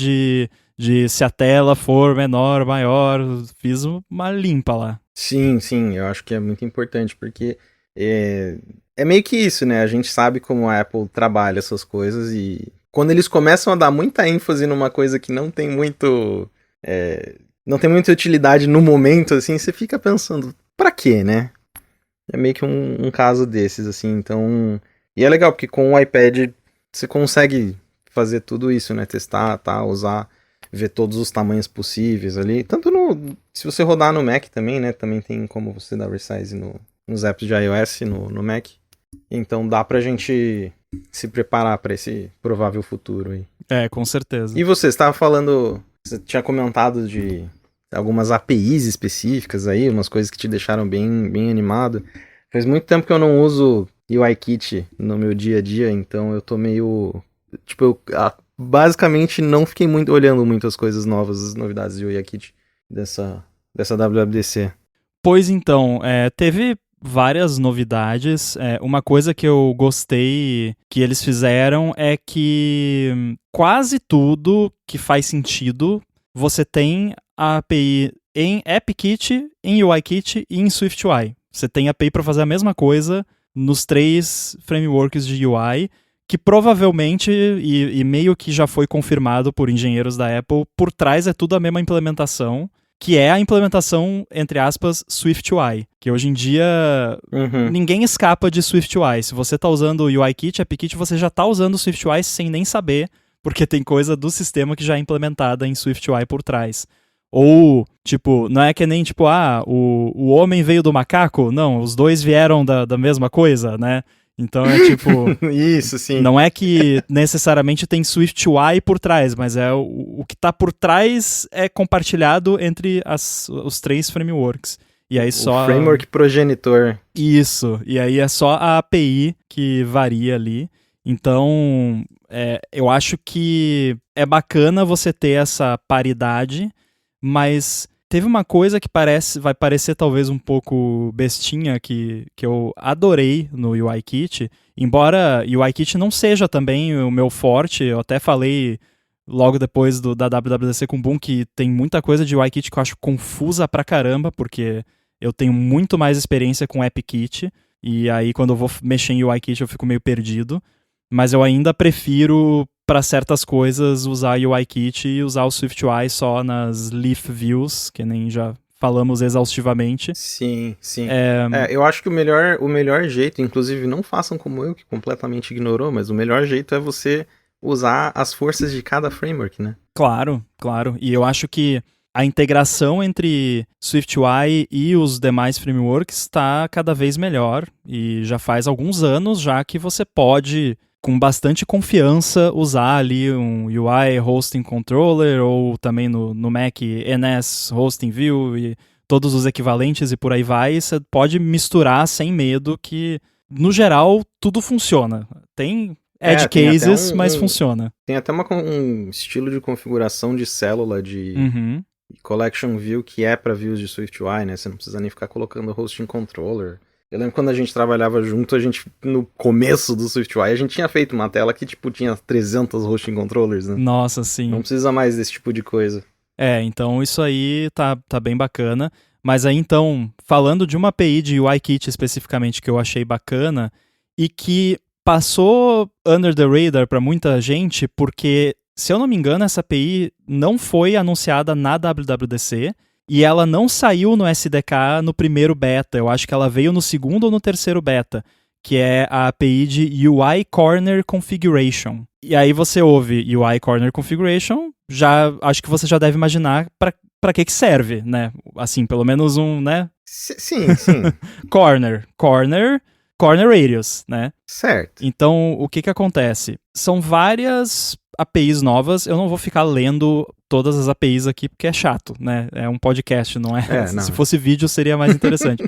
de se a tela for menor, maior, fiz uma limpa lá. Sim, eu acho que é muito importante, porque é meio que isso, né? A gente sabe como a Apple trabalha essas coisas e quando eles começam a dar muita ênfase numa coisa que não tem muita utilidade no momento, assim, você fica pensando, pra quê, né? É meio que um caso desses, assim, então... E é legal, porque com o iPad você consegue fazer tudo isso, né? Testar, tá, usar... ver todos os tamanhos possíveis ali. Tanto se você rodar no Mac também, né? Também tem como você dar resize nos apps de iOS no Mac. Então dá pra gente se preparar pra esse provável futuro aí. Com certeza. E você estava falando... Você tinha comentado de algumas APIs específicas aí, umas coisas que te deixaram bem, bem animado. Faz muito tempo que eu não uso UIKit no meu dia a dia, então eu tô meio... Tipo, basicamente não fiquei olhando muitas coisas novas, as novidades de UIKit dessa WWDC. Pois então, teve várias novidades. Uma coisa que eu gostei que eles fizeram é que quase tudo que faz sentido, você tem a API em AppKit, em UIKit e em SwiftUI. Você tem a API para fazer a mesma coisa nos 3 frameworks de UI, que provavelmente, e meio que já foi confirmado por engenheiros da Apple, por trás é tudo a mesma implementação, que é a implementação, entre aspas, SwiftUI, que hoje em dia ninguém escapa de SwiftUI. Se você está usando o UIKit, AppKit, você já está usando o SwiftUI sem nem saber, porque tem coisa do sistema que já é implementada em SwiftUI por trás. Ou, tipo, não é que nem, tipo, o homem veio do macaco? Não, os dois vieram da mesma coisa, né? Então é tipo, Isso, sim. não é que necessariamente tem SwiftUI por trás, mas o que está por trás é compartilhado entre os 3 frameworks. E aí O framework progenitor. Isso, e aí é só a API que varia ali. Então, eu acho que é bacana você ter essa paridade, mas teve uma coisa que vai parecer talvez um pouco bestinha que eu adorei no UIKit, embora UIKit não seja também o meu forte, eu até falei logo depois da WWDC com o Boom que tem muita coisa de UIKit que eu acho confusa pra caramba, porque eu tenho muito mais experiência com AppKit, e aí quando eu vou mexer em UIKit eu fico meio perdido, mas eu ainda prefiro para certas coisas usar UIKit e usar o SwiftUI só nas Leaf Views, que nem já falamos exaustivamente. Sim, sim. Eu acho que o melhor jeito, inclusive não façam como eu, que completamente ignorou, mas o melhor jeito é você usar as forças de cada framework, né? Claro, claro. E eu acho que a integração entre SwiftUI e os demais frameworks está cada vez melhor, e já faz alguns anos já que você pode, com bastante confiança, usar ali um UI Hosting Controller ou também no Mac NS Hosting View e todos os equivalentes e por aí vai. Você pode misturar sem medo que, no geral, tudo funciona. Tem edge cases, mas funciona. Tem até um estilo de configuração de célula de Collection View que é para views de SwiftUI, né? Você não precisa nem ficar colocando Hosting Controller. Eu lembro quando a gente trabalhava junto, no começo do SwiftUI, a gente tinha feito uma tela que, tipo, tinha 300 hosting controllers, né? Nossa, sim. Não precisa mais desse tipo de coisa. Então isso aí tá bem bacana. Mas aí, então, falando de uma API de UIKit especificamente que eu achei bacana e que passou under the radar para muita gente, porque, se eu não me engano, essa API não foi anunciada na WWDC, e ela não saiu no SDK no primeiro beta, eu acho que ela veio no segundo ou no terceiro beta, que é a API de UI Corner Configuration. E aí você ouve UI Corner Configuration, acho que você já deve imaginar para que serve, né? Assim, pelo menos né? Sim. Corner Radius, né? Certo. Então, o que acontece? São várias APIs novas, eu não vou ficar lendo todas as APIs aqui porque é chato, né? É um podcast, não é? Se fosse vídeo seria mais interessante.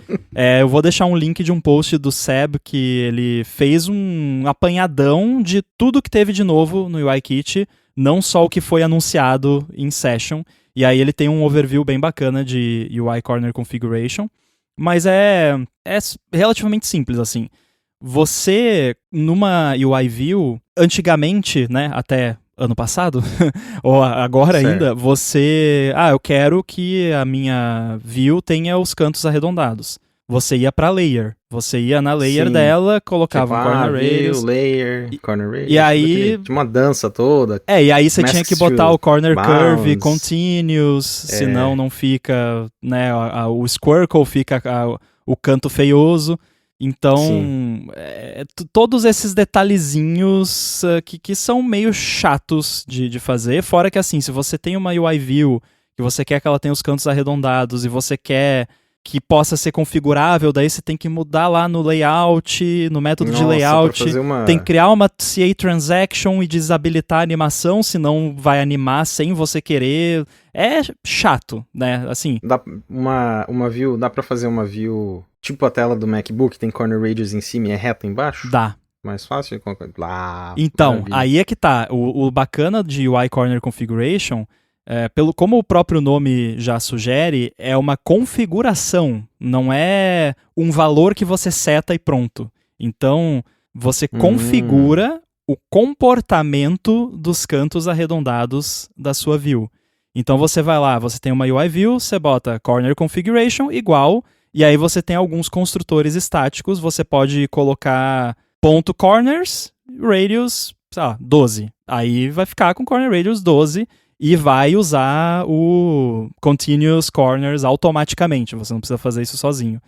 Eu vou deixar um link de um post do Seb que ele fez um apanhadão de tudo que teve de novo no UIKit, não só o que foi anunciado em session, e aí ele tem um overview bem bacana de UI Corner Configuration, mas é relativamente simples, assim. Você, numa UI View, antigamente, né, até ano passado, ou agora ainda, eu quero que a minha view tenha os cantos arredondados. Você ia pra layer. Você ia na layer dela, colocava um corner radius. Corner radius. E aí... Tinha uma dança toda. E aí você tinha que botar o corner curve continuous, senão não fica, né, o squircle fica o canto feioso. Então, todos esses detalhezinhos que são meio chatos de fazer, fora que assim, se você tem uma UI View, que você quer que ela tenha os cantos arredondados e você quer que possa ser configurável, daí você tem que mudar lá no layout, no método de layout, tem que criar uma CA transaction e desabilitar a animação, senão vai animar sem você querer. É chato, né? Assim. Dá pra fazer uma view tipo a tela do MacBook, tem corner radius em cima e é reta embaixo? Dá. Mais fácil? Então, maravilha. aí é que tá. O bacana de UI Corner Configuration, como o próprio nome já sugere, é uma configuração, não é um valor que você seta e pronto. Então, você configura o comportamento dos cantos arredondados da sua view. Então você vai lá, você tem uma UI View, você bota Corner Configuration igual, e aí você tem alguns construtores estáticos, você pode colocar ponto corners, radius, 12. Aí vai ficar com corner radius 12 e vai usar o continuous corners automaticamente. Você não precisa fazer isso sozinho.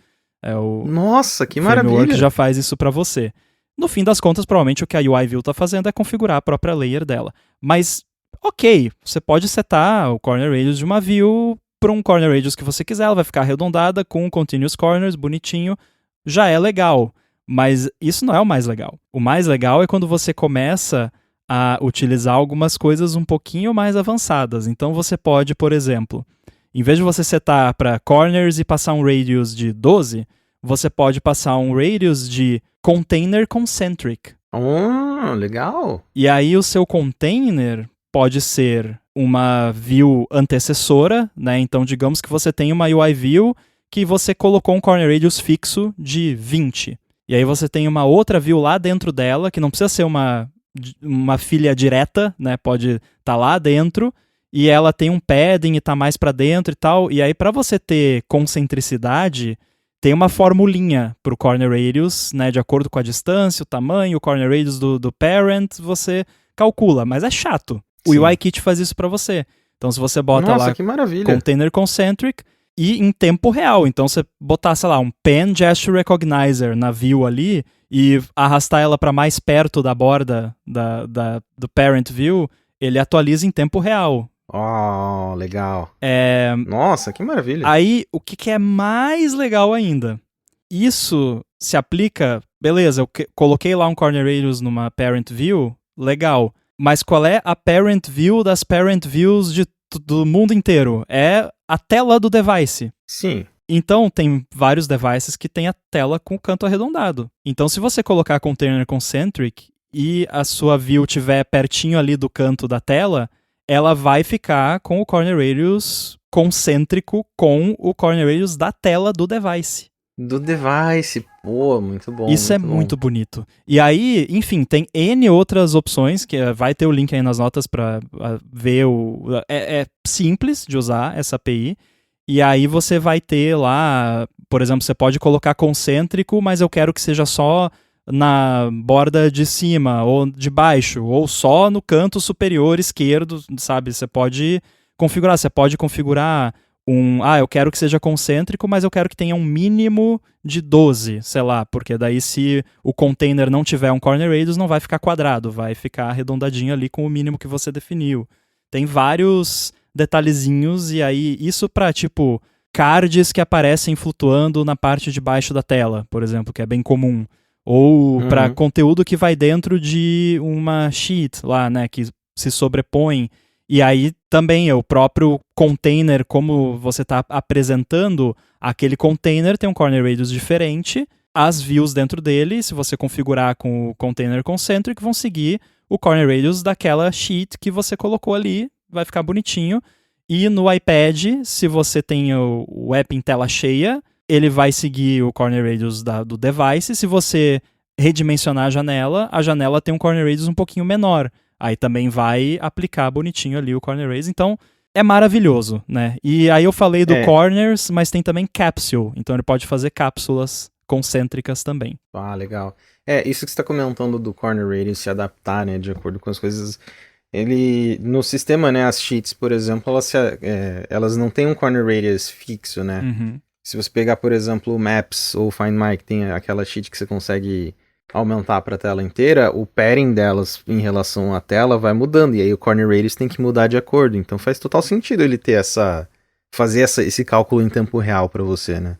Nossa, que maravilha! O framework já faz isso para você. No fim das contas, provavelmente o que a UI View está fazendo é configurar a própria layer dela. Mas, ok, você pode setar o corner radius de uma view para um corner radius que você quiser, ela vai ficar arredondada com continuous corners, bonitinho, já é legal. Mas isso não é o mais legal. O mais legal é quando você começa a utilizar algumas coisas um pouquinho mais avançadas. Então você pode, por exemplo, em vez de você setar para corners e passar um radius de 12, você pode passar um radius de container concentric. Legal. E aí o seu container pode ser uma view antecessora, né? Então digamos que você tem uma UI view que você colocou um corner radius fixo de 20. E aí você tem uma outra view lá dentro dela, que não precisa ser uma filha direta, né? Pode estar lá dentro, e ela tem um padding e tá mais para dentro e tal. E aí para você ter concentricidade, tem uma formulinha pro corner radius, né? De acordo com a distância, o tamanho, o corner radius do parent, você calcula, mas é chato. O Sim. UIKit faz isso para você. Então se você bota Nossa, lá que maravilha. container concentric, e em tempo real. Então você botar, sei lá, um Pen Gesture Recognizer na view ali e arrastar ela para mais perto da borda do parent view, ele atualiza em tempo real. Legal. Nossa, que maravilha. Aí, o que é mais legal ainda? Isso se aplica... Beleza, eu coloquei lá um corner radius numa parent view, legal. Mas qual é a parent view das parent views do mundo inteiro? É a tela do device. Sim. Então, tem vários devices que tem a tela com o canto arredondado. Então, se você colocar container concentric e a sua view estiver pertinho ali do canto da tela, ela vai ficar com o corner radius concêntrico com o corner radius da tela do device. Do device. Pô, muito bom. Isso é muito bonito. E aí, enfim, tem N outras opções, que vai ter o link aí nas notas para ver. É simples de usar essa API. E aí você vai ter lá, por exemplo, você pode colocar concêntrico, mas eu quero que seja só na borda de cima ou de baixo, ou só no canto superior esquerdo, sabe? Você pode configurar eu quero que seja concêntrico, mas eu quero que tenha um mínimo de 12, sei lá, porque daí se o container não tiver um corner radius, não vai ficar quadrado, vai ficar arredondadinho ali com o mínimo que você definiu. Tem vários detalhezinhos, e aí isso para tipo cards que aparecem flutuando na parte de baixo da tela, por exemplo, que é bem comum. Ou para conteúdo que vai dentro de uma sheet lá, né, que se sobrepõe. E aí também é o próprio container, como você está apresentando, aquele container tem um corner radius diferente, as views dentro dele, se você configurar com o container concentric, vão seguir o corner radius daquela sheet que você colocou ali, vai ficar bonitinho. E no iPad, se você tem o app em tela cheia, ele vai seguir o corner radius do device. Se você redimensionar a janela tem um corner radius um pouquinho menor. Aí também vai aplicar bonitinho ali o corner radius. Então, é maravilhoso, né? E aí eu falei do corners, mas tem também capsule. Então ele pode fazer cápsulas concêntricas também. Legal. Isso que você está comentando do corner radius se adaptar, né, de acordo com as coisas. Ele, no sistema, né, as sheets, por exemplo, elas não têm um corner radius fixo, né? Uhum. Se você pegar, por exemplo, o Maps ou o Find My, que tem aquela sheet que você consegue aumentar para a tela inteira, o padding delas em relação à tela vai mudando, e aí o corner radius tem que mudar de acordo. Então faz total sentido ele ter fazer esse cálculo em tempo real para você, né?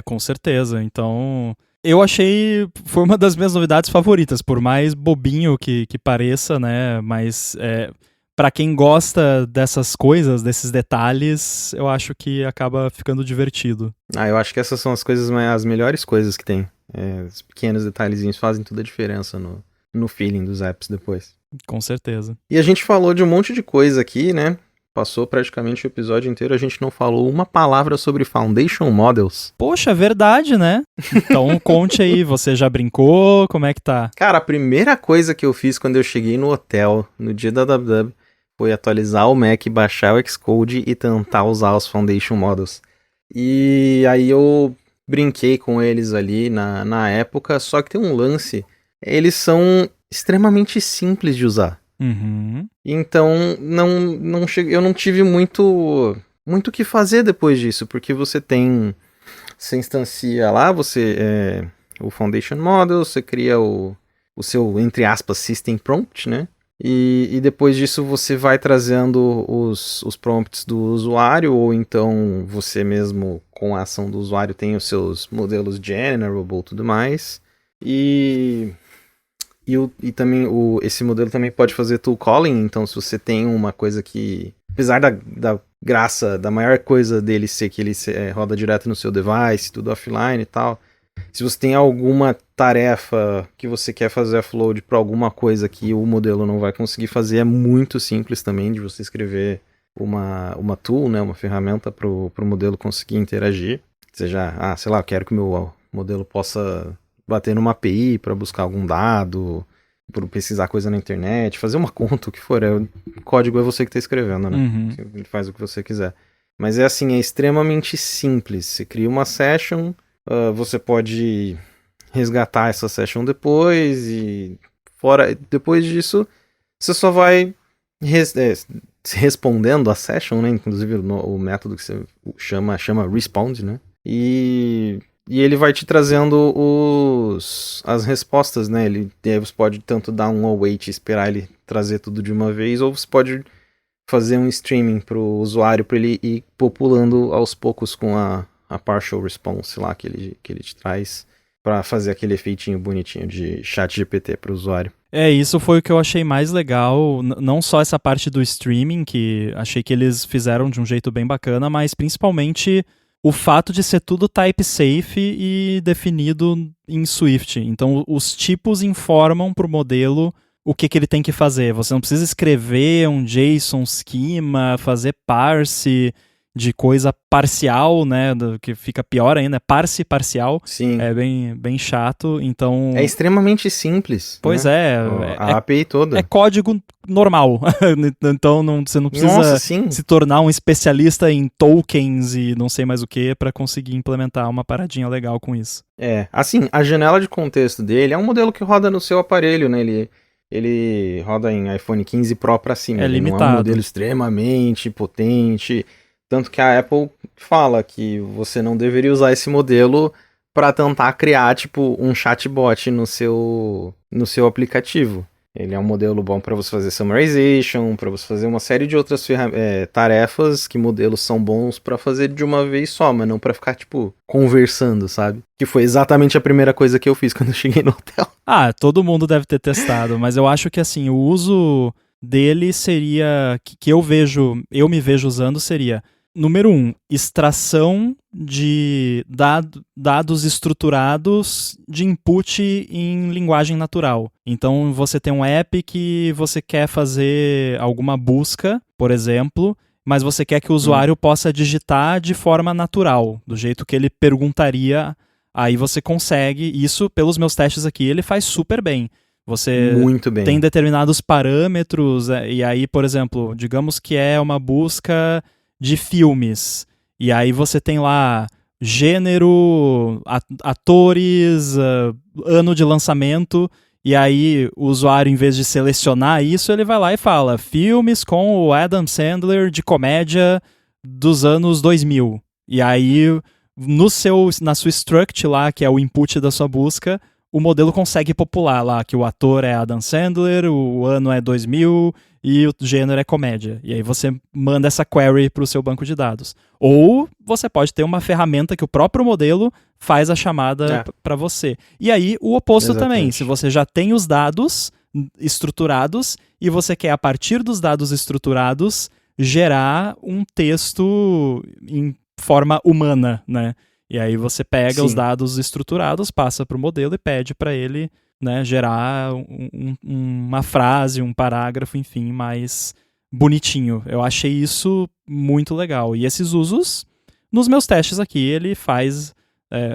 Com certeza. Então, eu achei, foi uma das minhas novidades favoritas, por mais bobinho que pareça, né? Mas para quem gosta dessas coisas, desses detalhes, eu acho que acaba ficando divertido. Eu acho que essas são as melhores coisas que tem. Os pequenos detalhezinhos fazem toda a diferença no feeling dos apps depois. Com certeza. E a gente falou de um monte de coisa aqui, né? Passou praticamente o episódio inteiro, a gente não falou uma palavra sobre Foundation Models. Poxa, verdade, né? Então conte aí, você já brincou? Como é que tá? Cara, a primeira coisa que eu fiz quando eu cheguei no hotel, no dia da WW, foi atualizar o Mac, baixar o Xcode e tentar usar os Foundation Models. E aí eu brinquei com eles ali na época, só que tem um lance, eles são extremamente simples de usar. Uhum. Então eu não tive muito o que fazer depois disso, porque você instancia lá, o Foundation Model, você cria o seu, entre aspas, System Prompt, né? E depois disso você vai trazendo os prompts do usuário, ou então você mesmo, com a ação do usuário, tem os seus modelos generable e tudo mais. E também esse modelo também pode fazer tool calling, então se você tem uma coisa que, apesar da graça, da maior coisa dele ser que ele roda direto no seu device, tudo offline e tal, se você tem alguma tarefa que você quer fazer upload para alguma coisa que o modelo não vai conseguir fazer, é muito simples também de você escrever uma tool, né, uma ferramenta para o modelo conseguir interagir. Seja, sei lá, eu quero que o meu modelo possa bater numa API para buscar algum dado, por pesquisar coisa na internet, fazer uma conta, o que for. O código é você que está escrevendo, né? Uhum. Ele faz o que você quiser. Mas é assim, é extremamente simples. Você cria uma session, você pode resgatar essa session depois e depois disso você só vai respondendo a session, né? Inclusive o método que você chama respond, né? E ele vai te trazendo as respostas, né? Aí você pode tanto dar um await e esperar ele trazer tudo de uma vez, ou você pode fazer um streaming pro usuário para ele ir populando aos poucos com a partial response lá que ele te traz para fazer aquele efeitinho bonitinho de chat GPT pro usuário. Isso foi o que eu achei mais legal, não só essa parte do streaming, que achei que eles fizeram de um jeito bem bacana, mas principalmente o fato de ser tudo type safe e definido em Swift. Então os tipos informam pro modelo o que ele tem que fazer. Você não precisa escrever um JSON schema, fazer parse de coisa parcial, né, que fica pior ainda, parse parcial. Sim. É bem chato, então... É extremamente simples. Pois né? A API toda. É código normal, então você não precisa se tornar um especialista em tokens e não sei mais o que para conseguir implementar uma paradinha legal com isso. Assim, a janela de contexto dele é um modelo que roda no seu aparelho, né, ele roda em iPhone 15 Pro pra cima, ele limitado. Não é um modelo extremamente potente, tanto que a Apple fala que você não deveria usar esse modelo para tentar criar, tipo, um chatbot no seu aplicativo. Ele é um modelo bom para você fazer summarization, para você fazer uma série de outras tarefas que modelos são bons para fazer de uma vez só, mas não para ficar, tipo, conversando, sabe? Que foi exatamente a primeira coisa que eu fiz quando eu cheguei no hotel. Todo mundo deve ter testado, mas eu acho que, assim, o uso dele seria, que eu me vejo usando seria... Número 1, extração de dados estruturados de input em linguagem natural. Então, você tem um app que você quer fazer alguma busca, por exemplo, mas você quer que o usuário possa digitar de forma natural, do jeito que ele perguntaria. Aí você consegue, isso pelos meus testes aqui, ele faz super bem. Você Muito bem. Tem determinados parâmetros, e aí, por exemplo, digamos que é uma busca de filmes. E aí você tem lá gênero, atores, ano de lançamento, e aí o usuário, em vez de selecionar isso, ele vai lá e fala filmes com o Adam Sandler de comédia dos anos 2000. E aí, na sua struct lá, que é o input da sua busca, o modelo consegue popular lá que o ator é Adam Sandler, o ano é 2000 e o gênero é comédia. E aí você manda essa query para o seu banco de dados. Ou você pode ter uma ferramenta que o próprio modelo faz a chamada para você. E aí o oposto também. Se você já tem os dados estruturados e você quer, a partir dos dados estruturados, gerar um texto em forma humana, né? E aí você pega os dados estruturados, passa para o modelo e pede para ele, né, gerar uma frase, um parágrafo, enfim, mais bonitinho. Eu achei isso muito legal. E esses usos, nos meus testes aqui, ele faz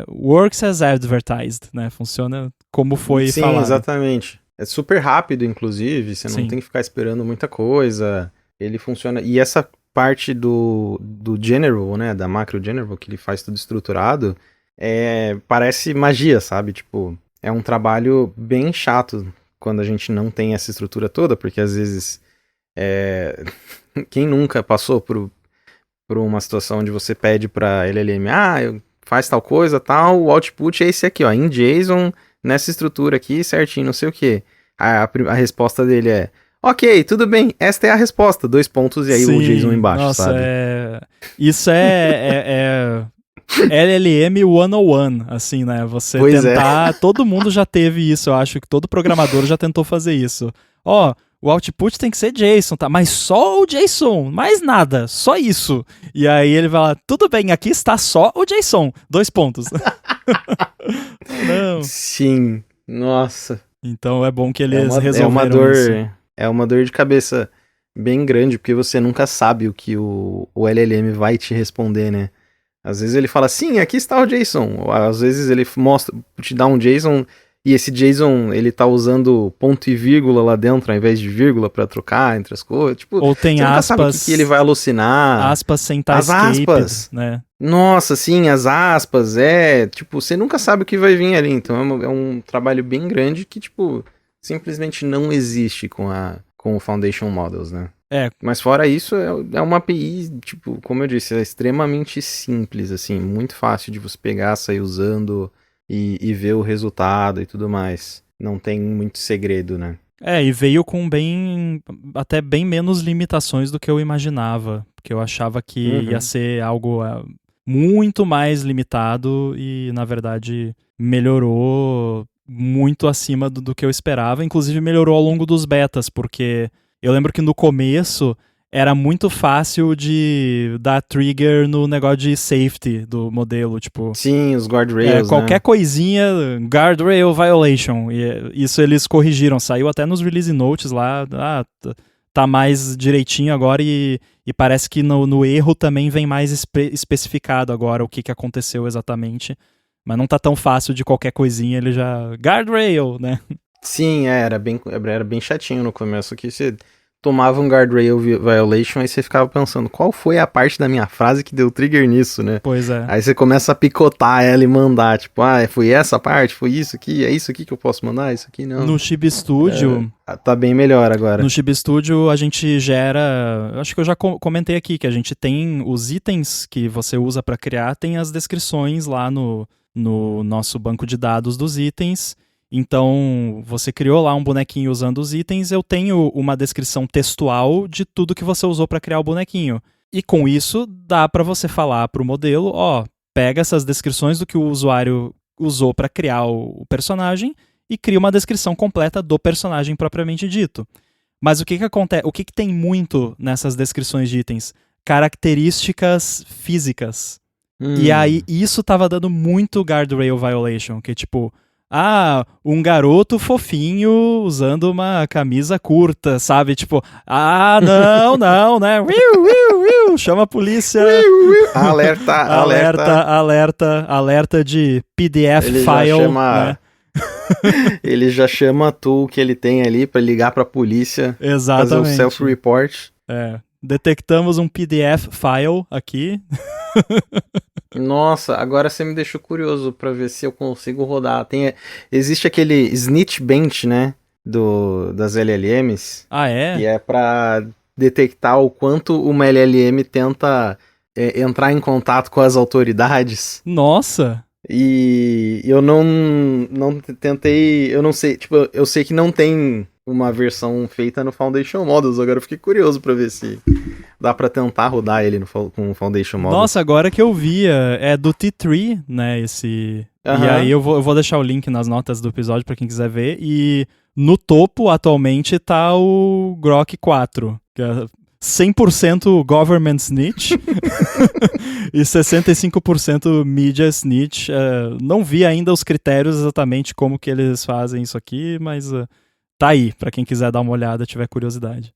works as advertised, né? Funciona como foi falado. Sim, exatamente. É super rápido, inclusive, você não tem que ficar esperando muita coisa. Ele funciona... E essa parte do General, né, da Macro General, que ele faz tudo estruturado, parece magia, sabe? Tipo, é um trabalho bem chato quando a gente não tem essa estrutura toda, porque às vezes quem nunca passou por uma situação onde você pede pra LLM, faz tal coisa, tal, o output é esse aqui, ó, em JSON, nessa estrutura aqui, certinho, não sei o que. A resposta dele é: ok, tudo bem, esta é a resposta, 2 pontos e aí o JSON embaixo, nossa, sabe? Isso LLM 101, assim, né? Você Pois tentar... Todo mundo já teve isso, eu acho que todo programador já tentou fazer isso. Ó, o output tem que ser JSON, tá? Mas só o JSON, mais nada, só isso. E aí ele vai lá, tudo bem, aqui está só o JSON, 2 pontos. Não. Sim, nossa. Então é bom que eles É resolveram uma isso. dor, é uma dor de cabeça bem grande, porque você nunca sabe o que o LLM vai te responder, né? Às vezes ele fala, sim, aqui está o JSON. Ou, às vezes ele mostra, te dá um JSON e esse JSON ele tá usando ponto e vírgula lá dentro ao invés de vírgula pra trocar entre as coisas. Tipo, Ou tem você nunca sabe o aspas, que ele vai alucinar. aspas sem estar As aspas. né? Nossa, sim, as aspas, tipo, você nunca sabe o que vai vir ali. Então é um trabalho bem grande que, tipo, simplesmente não existe com o Foundation Models, né? É, Mas fora isso, é uma API, tipo, como eu disse, é extremamente simples, assim, muito fácil de você pegar, sair usando e ver o resultado e tudo mais. Não tem muito segredo, né? e veio com até bem menos limitações do que eu imaginava, porque eu achava que ia ser algo muito mais limitado e, na verdade, melhorou muito acima do que eu esperava, inclusive melhorou ao longo dos betas, porque eu lembro que no começo era muito fácil de dar trigger no negócio de safety do modelo, tipo... Sim, os guardrails, qualquer né? coisinha, guardrail violation, e isso eles corrigiram, saiu até nos release notes lá, tá mais direitinho agora e parece que no erro também vem mais especificado agora o que aconteceu exatamente, mas não tá tão fácil de qualquer coisinha, ele já... Guardrail, né? Sim, era bem chatinho no começo, que você tomava um guardrail violation, aí você ficava pensando, qual foi a parte da minha frase que deu trigger nisso, né? Pois é. Aí você começa a picotar ela e mandar, tipo, foi essa parte, foi isso aqui, é isso aqui que eu posso mandar, isso aqui não. No Chibi Studio... Tá bem melhor agora. No Chibi Studio a gente gera... Acho que eu já comentei aqui, que a gente tem os itens que você usa para criar, tem as descrições lá no nosso banco de dados dos itens. Então, você criou lá um bonequinho usando os itens, eu tenho uma descrição textual de tudo que você usou para criar o bonequinho. E com isso, dá para você falar para o modelo, pega essas descrições do que o usuário usou para criar o personagem e cria uma descrição completa do personagem propriamente dito. Mas o que acontece? O que tem muito nessas descrições de itens? Características físicas. E aí, isso tava dando muito guardrail violation, que tipo... um garoto fofinho usando uma camisa curta, sabe? Tipo, não, né? Chama a polícia. Alerta de PDF ele file. Já chama, né? Ele já chama a tool que ele tem ali pra ligar pra polícia. Exatamente. Fazer o self-report. Detectamos um PDF file aqui. Nossa, agora você me deixou curioso pra ver se eu consigo rodar. Existe aquele snitch bench, né? Das LLMs. É? Que é pra detectar o quanto uma LLM tenta entrar em contato com as autoridades. Nossa! E eu não tentei. Eu não sei. Tipo, eu sei que não tem uma versão feita no Foundation Models. Agora eu fiquei curioso pra ver se dá pra tentar rodar ele com o Foundation Models. Nossa, agora que eu vi, é do T3, né, esse... E aí eu vou deixar o link nas notas do episódio pra quem quiser ver. E no topo, atualmente, tá o Grok 4, que é 100% Government Snitch e 65% Media Snitch. Não vi ainda os critérios exatamente como que eles fazem isso aqui, mas... tá aí, pra quem quiser dar uma olhada, tiver curiosidade.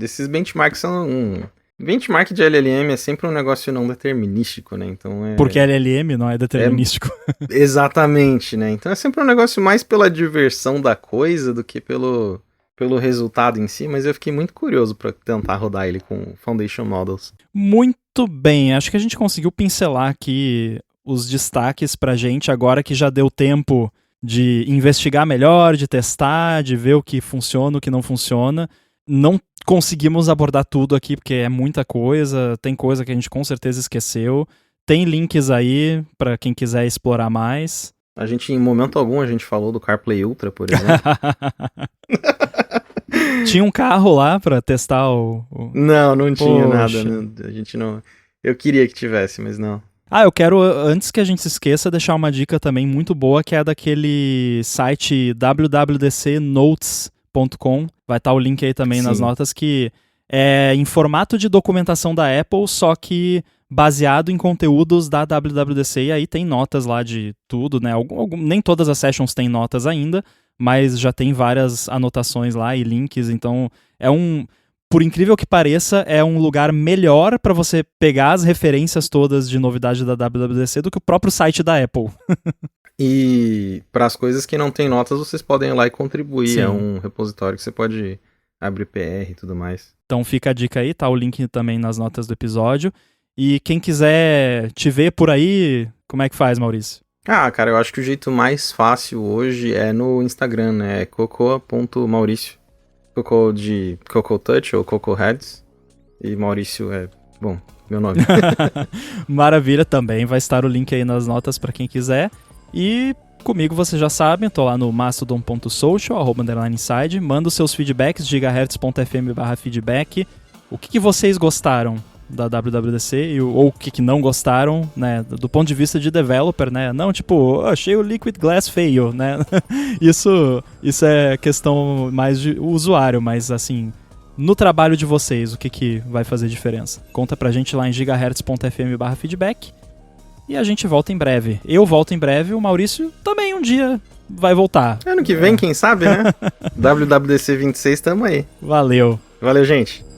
Esses benchmarks são benchmark de LLM é sempre um negócio não determinístico, né? Então Porque LLM não é determinístico. Exatamente, né? Então é sempre um negócio mais pela diversão da coisa do que pelo resultado em si, mas eu fiquei muito curioso pra tentar rodar ele com Foundation Models. Muito bem, acho que a gente conseguiu pincelar aqui os destaques pra gente, agora que já deu tempo de investigar melhor, de testar, de ver o que funciona, o que não funciona. Não conseguimos abordar tudo aqui, porque é muita coisa, tem coisa que a gente com certeza esqueceu. Tem links aí para quem quiser explorar mais. A gente, em momento algum, a gente falou do CarPlay Ultra, por exemplo. Tinha um carro lá para testar o... Não tinha nada. A gente não... Eu queria que tivesse, mas não. Eu quero, antes que a gente se esqueça, deixar uma dica também muito boa, que é daquele site www.dcnotes.com. Vai estar o link aí também nas notas, que é em formato de documentação da Apple, só que baseado em conteúdos da WWDC, e aí tem notas lá de tudo, né? Nem todas as sessions têm notas ainda, mas já tem várias anotações lá e links, então por incrível que pareça, é um lugar melhor para você pegar as referências todas de novidade da WWDC do que o próprio site da Apple. E para as coisas que não tem notas, vocês podem ir lá e contribuir. Sim. É um repositório que você pode abrir PR e tudo mais. Então fica a dica aí, tá o link também nas notas do episódio. E quem quiser te ver por aí, como é que faz, Maurício? Cara, eu acho que o jeito mais fácil hoje é no Instagram, né? É cocoa.maurício. Coco de Coco Touch ou Coco Heads. E Maurício é, meu nome. Maravilha, também vai estar o link aí nas notas para quem quiser. E comigo vocês já sabem, eu tô lá no mastodon.social, @inside. Manda os seus feedbacks, gigahertz.fm/feedback. O que vocês gostaram da WWDC ou o que não gostaram, né, do ponto de vista de developer, né, não tipo, achei o Liquid Glass feio, né, isso é questão mais de usuário, mas assim, no trabalho de vocês, o que vai fazer diferença? Conta pra gente lá em gigahertz.fm/feedback e a gente volta em breve. Eu volto em breve, o Maurício também um dia vai voltar. Ano que vem, quem sabe, né? WWDC 26, tamo aí. Valeu, gente.